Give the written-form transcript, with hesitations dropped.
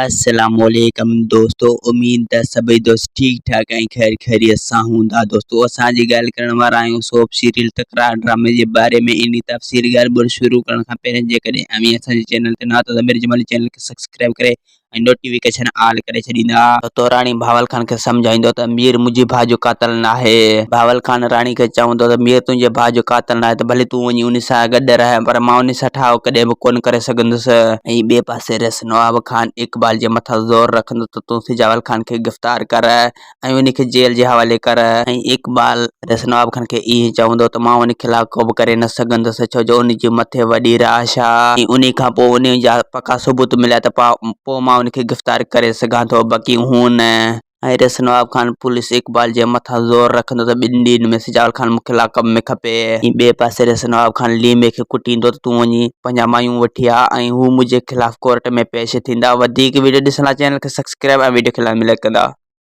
अस्सलामुअलैकुम दोस्तों, उम्मीद है सभी दोस्त ठीक ठाक ऐं खैर खैरियत सां हूंदा। दोस्तों असांजी ॻाल्हि करण वारा आहियूं सोप सीरियल तकरार ड्रामे जे बारे में। इन तफ़सीली ॻाल्हि ॿुध शुरू करण खां पहिरियों जेकॾहिं अव्हीं असांजे चैनल ते न त मेरे जमाली चैनल खे सब्सक्राइब करे ऐं नोटिफिकेशन ऑल करे छॾींदा। तो राणी भावल खान खे सम्झाईंदो त मीर मुंहिंजे भाउ जो कातल नाहे। भावल खान राणी खे चवंदो त मीर तुंहिंजे भाउ जो कातल नाहे त भले तूं वञी उन सां गॾु रह, पर मां उन सां ठाव कॾहिं बि कोन करे सघंदुसि। ऐं ॿिए पासे रस नवाब खान इकबाल जे मथां ज़ोर रखंदो त तूं सिजावल खान खे गिरफ़्तार कर ऐं उन खे जेल जे हवाले कर। ऐं इकबाल रस नवाब खान खे इहे चवंदो त मां उन खिलाफ़ को बि करे न सघंदुसि, छो जो उन जे मथे वॾी राश आहे। उन खां पोइ उन जा पका सबूत मिलिया त पोइ मां उन खे गिरफ़्तार करे सघां थो, बाक़ी हूं न। ऐं रस नवाब खान पुलिस इकबाल जे मथां ज़ोर रखंदो त ॿिनि ॾींहंनि में सिजावल खान मूंखे लाकअप में खपे। ऐं ॿिए पासे रस नवाब खान लीमे खे कुटींदो त तूं वञी पंहिंजा मायूं वठी आ ऐं हू मुंहिंजे खिलाफ़ कोर्ट में पेश थींदा। वधीक वीडियो ॾिसण लाइ चैनल खे सब्सक्राइब ऐं वीडियो खे लाइक कंदा।